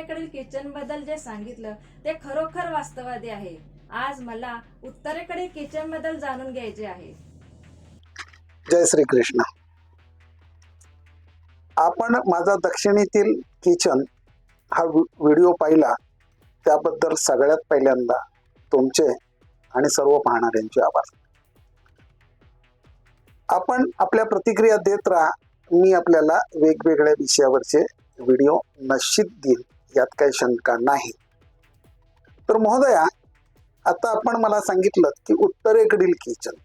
उत्तरेकडील किचन बद्दल जे सांगितलं ते खरोखर वास्तववादी आहे. आज मला उत्तरेकडील किचन बद्दल जाणून घ्यायचे आहे. जय श्री कृष्ण. आपण माझा दक्षिणेतील किचन हा व्हिडिओ पाहिला त्याबद्दल सगळ्यात पहिल्यांदा तुमचे आणि सर्व पाहणाऱ्यांचे आभार. आपण आपल्या प्रतिक्रिया देत राहा. मी आपल्याला वेगवेगळ्या विषयावरचे व्हिडिओ निश्चित देईन, यात काही शंका नाही. तर महोदया, आता आपण मला सांगितलं की उत्तरेकडील किचन,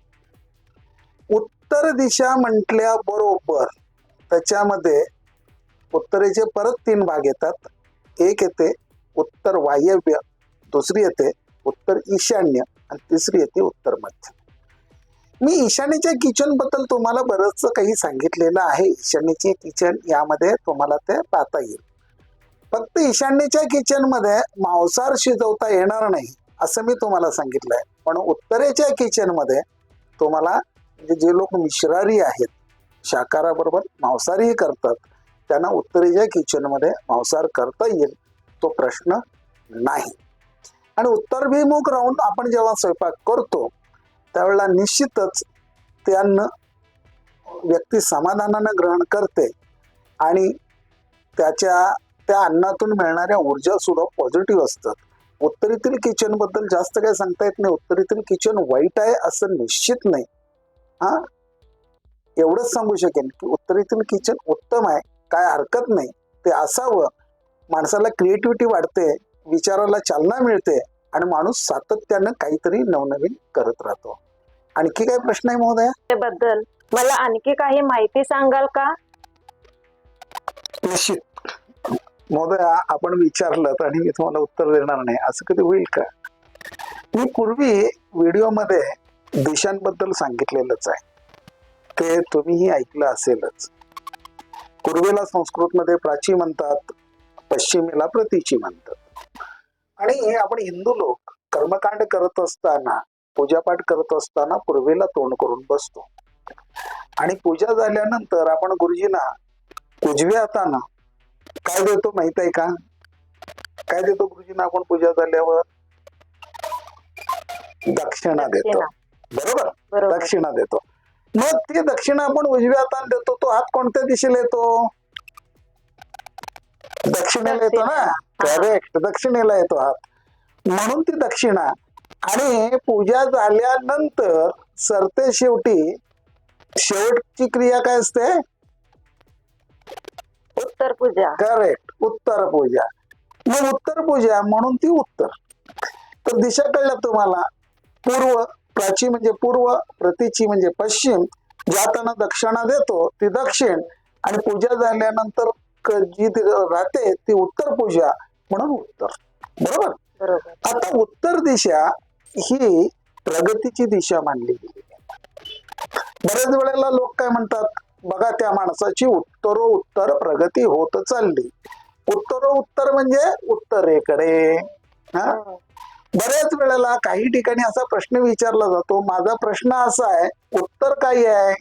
उत्तर दिशा म्हटल्याबरोबर त्याच्यामध्ये उत्तरेचे परत 3 भाग येतात. एक येते उत्तर वायव्य, दुसरी येते उत्तर ईशान्य आणि तिसरी येते उत्तर मध्य. मी ईशान्येच्या किचन बद्दल तुम्हाला बरंच काही सांगितलेलं आहे. ईशान्येचे किचन यामध्ये तुम्हाला ते पाहता येईल. फक्त ईशान्येच्या किचन मध्ये मांसाहार शिजवता येणार नाही असं मी तुम्हाला सांगितलंय. पण उत्तरेच्या किचन मध्ये तुम्हाला जे लोक मिश्राहारी आहेत, शाकाहाराबरोबर मांसाहारही करतात, त्यांना उत्तरेच्या किचन मध्ये मांसाहार करता येईल, तो प्रश्न नाही. आणि उत्तरभिमुख राहून आपण जेव्हा स्वयंपाक करतो त्यावेळेला निश्चितच ते अन्न व्यक्ती समाधानानं ग्रहण करते आणि त्या अन्नातून मिळणाऱ्या ऊर्जा सुद्धा पॉझिटिव्ह असतात. उत्तरेतील किचन बद्दल जास्त काही सांगता येत नाही. उत्तरेतील किचन वाईट आहे असं निश्चित नाही. एवढंच सांगू शकेन की उत्तरेतील किचन उत्तम आहे, काय हरकत नाही, ते असावं. माणसाला क्रिएटिव्हिटी वाढते, विचाराला चालना मिळते आणि माणूस सातत्यानं काहीतरी नवनवीन करत राहतो. आणखी काय प्रश्न आहे महोदया? त्याबद्दल मला आणखी काही माहिती सांगाल का? निश्चित महोदया, आपण विचारलं आणि मी तुम्हाला उत्तर देणार नाही असं कधी होईल का? मी पूर्वी व्हिडिओमध्ये दिशांबद्दल सांगितलेलंच आहे, ते तुम्हीही ऐकलं असेलच. पूर्वेला संस्कृतमध्ये प्राची म्हणतात, पश्चिमेला प्रतीची म्हणतात. आणि आपण हिंदू लोक कर्मकांड करत असताना, पूजापाठ करत असताना पूर्वेला तोंड करून बसतो. आणि पूजा झाल्यानंतर आपण गुरुजींना उजव्या हातानं काय देतो माहित आहे का? काय देतो गुरुजींना आपण पूजा झाल्यावर? दक्षिणा देतो. बरोबर? दक्षिणा देतो. मग ती दक्षिणा आपण उजव्या हाताने देतो, तो हात कोणत्या दिशेला येतो? दक्षिणेला येतो ना? करेक्ट, दक्षिणेला येतो हात. म्हणून ती दक्षिणा. आणि पूजा झाल्यानंतर सरते शेवटची क्रिया काय असते? उत्तर पूजा. करेक्ट, उत्तर पूजा. मग उत्तर पूजा म्हणून ती उत्तर. तर दिशा कळल्या तुम्हाला? पूर्व, प्राची म्हणजे पूर्व, प्रतीची म्हणजे पश्चिम. ज्या हाताने दक्षिणा देतो ती दक्षिण, आणि पूजा झाल्यानंतर जी राहते ती उत्तर पूजा म्हणून उत्तर. बरोबर? आता उत्तर दिशा ही प्रगतीची दिशा मानली गेली. बऱ्याच वेळेला लोक काय म्हणतात, बघा त्या माणसाची उत्तरोत्तर प्रगती होत चालली. उत्तरोत्तर म्हणजे उत्तरेकडे. बऱ्याच वेळेला काही ठिकाणी असा प्रश्न विचारला जातो, माझा प्रश्न असा आहे, उत्तर काय आहे?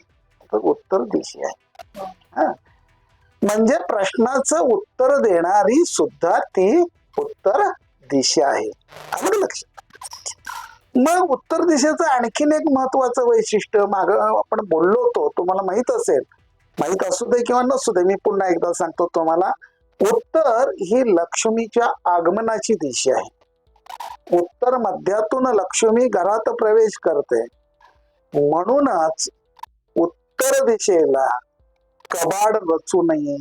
तर उत्तर दिशा आहे. म्हणजे प्रश्नाचं उत्तर देणारी सुद्धा ती उत्तर दिशा आहे. आलं लक्षात? मग उत्तर दिशेचं आणखीन एक महत्वाचं वैशिष्ट्य माग आपण बोललो होतो, तुम्हाला माहित असेल, माहित असू दे किंवा नसू दे, मी पुन्हा एकदा सांगतो तुम्हाला. उत्तर ही लक्ष्मीच्या आगमनाची दिशा आहे. उत्तर मध्यातून लक्ष्मी घरात प्रवेश करते. म्हणूनच उत्तर दिशेला कबाड रचू नये,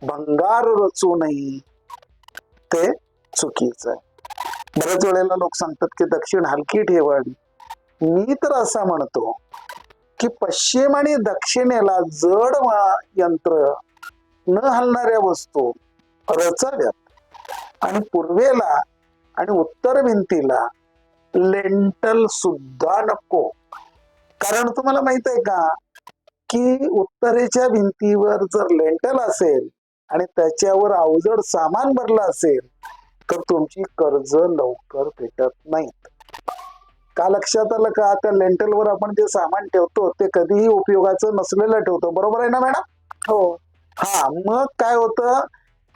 भंगार रचू नये, ते चुकीचं आहे. बऱ्याच वेळेला लोक सांगतात की दक्षिण हलकी ठेवावी. मी तर असं म्हणतो की पश्चिम आणि दक्षिणेला जड यंत्र, न हलणाऱ्या वस्तू रचाव्यात, आणि पूर्वेला आणि उत्तर भिंतीला लेंटल सुद्धा नको. कारण तुम्हाला माहित आहे का की उत्तरेच्या भिंतीवर जर लेंटल असेल आणि त्याच्यावर अवजड सामान भरलं असेल तर तुमची कर्ज लवकर भेटत नाहीत. का लक्षात आलं का? त्या लेंटलवर आपण जे सामान ठेवतो ते कधीही उपयोगाचं नसलेलं ठेवतो. बरोबर आहे ना मॅडम? हो. मग काय होतं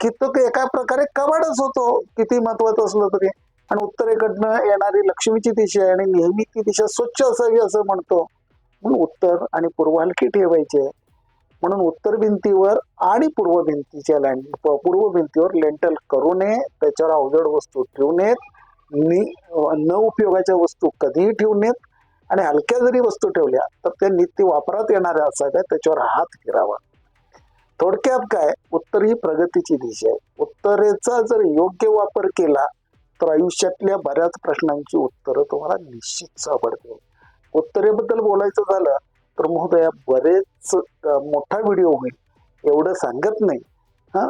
की तो एका प्रकारे कवाडच होतो, किती महत्वाचं असलं तरी. आणि उत्तरेकडनं येणारी लक्ष्मीची दिशा आहे आणि नेहमी ती दिशा स्वच्छ असावी असं म्हणतो. म्हणून उत्तर आणि पूर्व हलकी ठेवायचे. म्हणून उत्तर भिंतीवर आणि पूर्व भिंतीच्या पूर्व भिंतीवर लेंटल करू नये, त्याच्यावर अवजड वस्तू ठेवू नयेत, न उपयोगाच्या वस्तू कधीही ठेवू नयेत. आणि हलक्या जरी वस्तू ठेवल्या तर त्या नित्य वापरात येणाऱ्या असाव्या, त्याच्यावर हात फिरावा. थोडक्यात काय, उत्तर ही प्रगतीची दिशा आहे. उत्तरेचा जर योग्य वापर केला तर आयुष्यातल्या बऱ्याच प्रश्नांची उत्तरं तुम्हाला निश्चित सापडतील. उत्तरेबद्दल बोलायचं झालं तर महोदया बरेच मोठा व्हिडिओ होईल, एवढं सांगत नाही हा.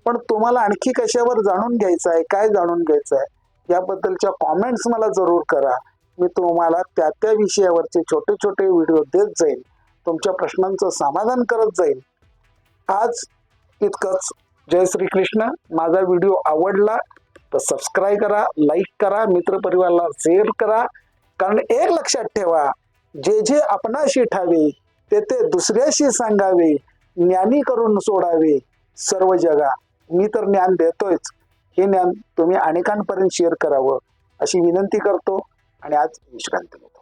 पण तुम्हाला आणखी कशावर जाणून घ्यायचं आहे, काय जाणून घ्यायचं आहे याबद्दलच्या कॉमेंट्स मला जरूर करा. मी तुम्हाला त्या विषयावरचे छोटे छोटे व्हिडिओ देत जाईल, तुमच्या प्रश्नांचं समाधान करत जाईल. आज इतकंच. जय श्री कृष्ण. माझा व्हिडिओ आवडला तर सबस्क्राईब करा, लाईक करा, मित्रपरिवाराला शेअर करा. कारण एक लक्षात ठेवा, जे जे आपणाशी ठावे ते ते दुसऱ्याशी सांगावे, ज्ञानी करून सोडावे सर्व जगा. मी तर ज्ञान देतोयच, हे ज्ञान तुम्ही अनेकांपर्यंत शेअर करावं अशी विनंती करतो आणि आज विश्रांती घेतो.